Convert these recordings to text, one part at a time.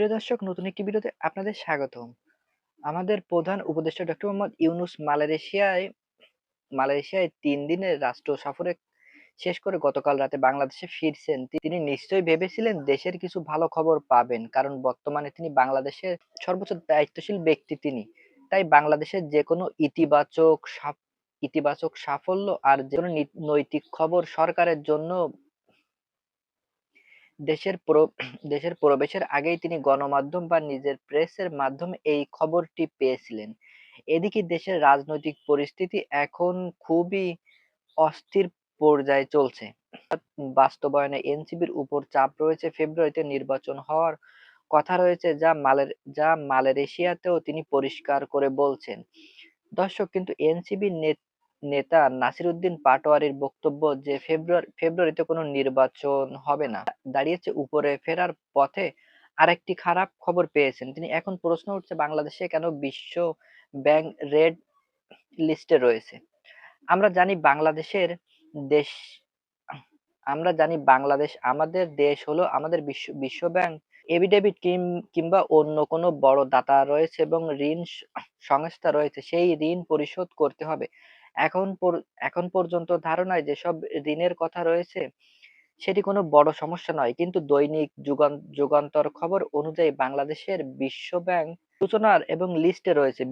সুপ্রিয় দর্শক, নতুন একটি ভিডিওতে আপনাদের স্বাগতম। আমাদের প্রধান উপদেষ্টা ডক্টর মোহাম্মদ ইউনূস মালয়েশিয়ায় ৩ দিনের রাষ্ট্র সফরে শেষ করে গতকাল রাতে বাংলাদেশে ফিরছেন। তিনি নিশ্চয়ই ভেবেছিলেন দেশের কিছু ভালো খবর পাবেন, কারণ বর্তমানে তিনি বাংলাদেশের সর্বোচ্চ দায়িত্বশীল ব্যক্তি তিনি। তাই বাংলাদেশের যেকোনো ইতিবাচক সাফল্য আর যেকোনো নৈতিক খবর সরকারের জন্য দেশের প্রবেশের আগেই তিনি গণমাধ্যম বা নিজের প্রেসের মাধ্যমে এই খবরটি পেয়েছিলেন। এদিকে দেশের রাজনৈতিক পরিস্থিতি এখন খুবই অস্থির পর্যায়ে চলছে। বাস্তবায়নে এনসিপির উপর চাপ রয়েছে। ফেব্রুয়ারিতে নির্বাচন হওয়ার কথা রয়েছে, যা মালয়েশিয়াতেও তিনি পরিষ্কার করে বলছেন। দর্শক, কিন্তু এনসিপির নেতা নাসিরুদ্দিন পাটোয়ারির বক্তব্য যে ফেব্রুয়ারিতে কোনো নির্বাচন হবে না দাঁড়িয়েছে উপরে ফেরার পথে আরেকটি খারাপ খবর পেয়েছেন তিনি। এখন প্রশ্ন উঠছে, বাংলাদেশে কেন বিশ্ব ব্যাংক রেড লিস্টে রয়েছে? আমরা জানি বাংলাদেশের দেশ আমরা জানি বাংলাদেশ আমাদের দেশ হলো আমাদের বিশ্ব ব্যাংক এফিডেভিট কিংবা অন্য কোনো বড় দাতা রয়েছে এবং ঋণ সংস্থা রয়েছে, সেই ঋণ পরিশোধ করতে হবে। এখন পর্যন্ত ধারণায় যেসব ঋণের কথা রয়েছে সেটি কোনো বড় সমস্যা নয়, কিন্তু দৈনিক যুগান্তর খবর অনুযায়ী বাংলাদেশের বিশ্ব ব্যাংক সূচনার এবং লিস্টে রয়েছে।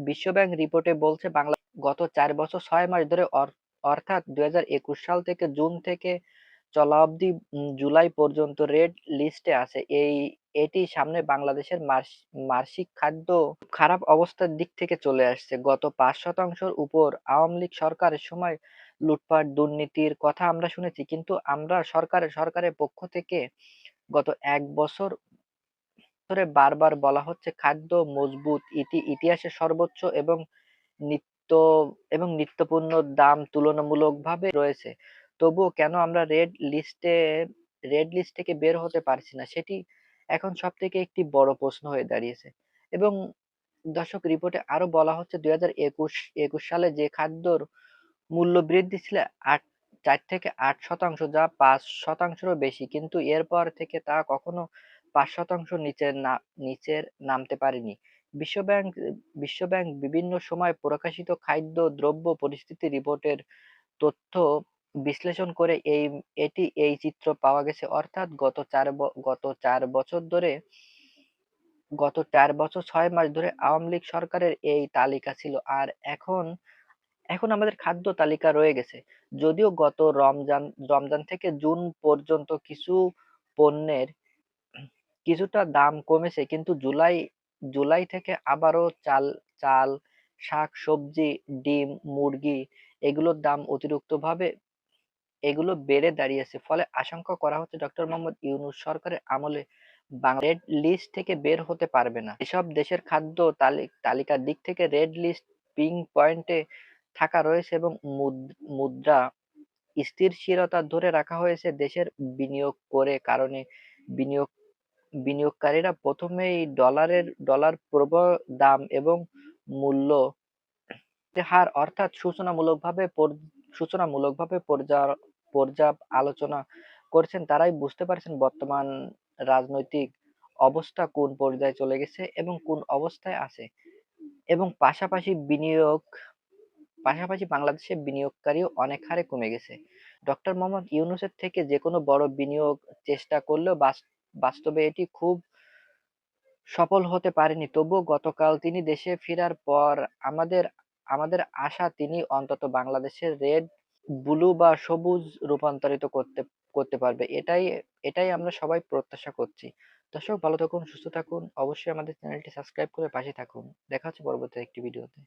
বিশ্ব ব্যাংক রিপোর্টে বলছে বাংলা গত ৪ বছর ৬ মাস ধরে অর্থাৎ ২০২১ সাল থেকে জুন থেকে চলা অবধি জুলাই পর্যন্ত রেড লিস্টে আছে। এটি সামনে বাংলাদেশের মাসিক খাদ্য খারাপ অবস্থার দিক থেকে চলে আসছে। গত ৫% উপর আওয়ামী লীগ সরকারের সময় লুটপাট দুর্নীতির কথা আমরা শুনেছি, কিন্তু আমরা সরকারের পক্ষ থেকে গত ১ বছর ধরে বারবার বলা হচ্ছে খাদ্য মজবুত ইতিহাসের সর্বোচ্চ এবং নিত্য নিত্যপণ্যের দাম তুলনামূলকভাবে রয়েছে। তবুও কেন আমরা রেড লিস্ট থেকে বের হতে পারছি না, সেটি এখন সবথেকে একটি বড় প্রশ্ন হয়ে দাঁড়িয়েছে। এবং দর্শক, রিপোর্টে আরো বলা হচ্ছে ২০২১ সালে যে খাদ্যর মূল্য বৃদ্ধি ছিল ৪ থেকে ৮%, যা ৫%-রও বেশি, কিন্তু এরপর থেকে তা কখনো ৫% নিচের নামতে পারেনি। বিশ্বব্যাংক বিশ্বব্যাংক বিভিন্ন সময় প্রকাশিত খাদ্য দ্রব্য পরিস্থিতি রিপোর্টের তথ্য বিশ্লেষণ করে এই চিত্র পাওয়া গেছে। অর্থাৎ গত ৪ বছর ৬ মাস ধরে আওয়ামী লীগ সরকারের এই তালিকা ছিল। আর এখন আমাদের খাদ্য তালিকা রয়ে গেছে। যদিও গত রমজান থেকে জুন পর্যন্ত কিছু পণ্যের কিছুটা দাম কমেছে, কিন্তু জুলাই থেকে আবারও চাল, শাক-সবজি, ডিম, মুরগি এগুলোর দাম এগুলো বেড়ে দাঁড়িয়েছে। ফলে আশঙ্কা করা হচ্ছে ডক্টর মোহাম্মদ ইউনূস সরকারের আমলে বাংলাদেশ রেড লিস্ট থেকে বের হতে পারবে না। এসব দেশের খাদ্য তালিকার দিক থেকে রেড লিস্ট পিঙ্ক পয়েন্টে থাকা রয়েছে এবং মুদ্রা স্থিতিশীলতা ধরে রাখা হয়েছে দেশের বিনিয়োগ করে। কারণে বিনিয়োগ বিনিয়োগকারীরা প্রথমেই ডলার প্রবল দাম এবং মূল্য হার অর্থাৎ সূচনামূলকভাবে আলোচনা করছেন। তারাই বুঝতে পারছেন বর্তমান রাজনৈতিক অবস্থা কোন পর্যায়ে চলে গেছে এবং কোন অবস্থায় আছে। এবং পাশাপাশি বাংলাদেশে বিনিয়োগকারীও অনেক হারে কমে গেছে। ডক্টর মোহাম্মদ ইউনূসের থেকে যেকোনো বড় বিনিয়োগ চেষ্টা করলেও বাস্তবে এটি খুব সফল হতে পারেনি। তবুও গতকাল তিনি দেশে ফেরার পর আমাদের আশা তিনি অন্তত বাংলাদেশের রেড, ব্লু বা সবুজ রূপান্তরিত করতে পারবে। এটাই আমরা সবাই প্রত্যাশা করছি। দর্শক, ভালো থাকুন, সুস্থ থাকুন। অবশ্যই আমাদের চ্যানেলটি সাবস্ক্রাইব করে পাশে থাকুন। দেখা হচ্ছে পরবর্তী একটি ভিডিওতে।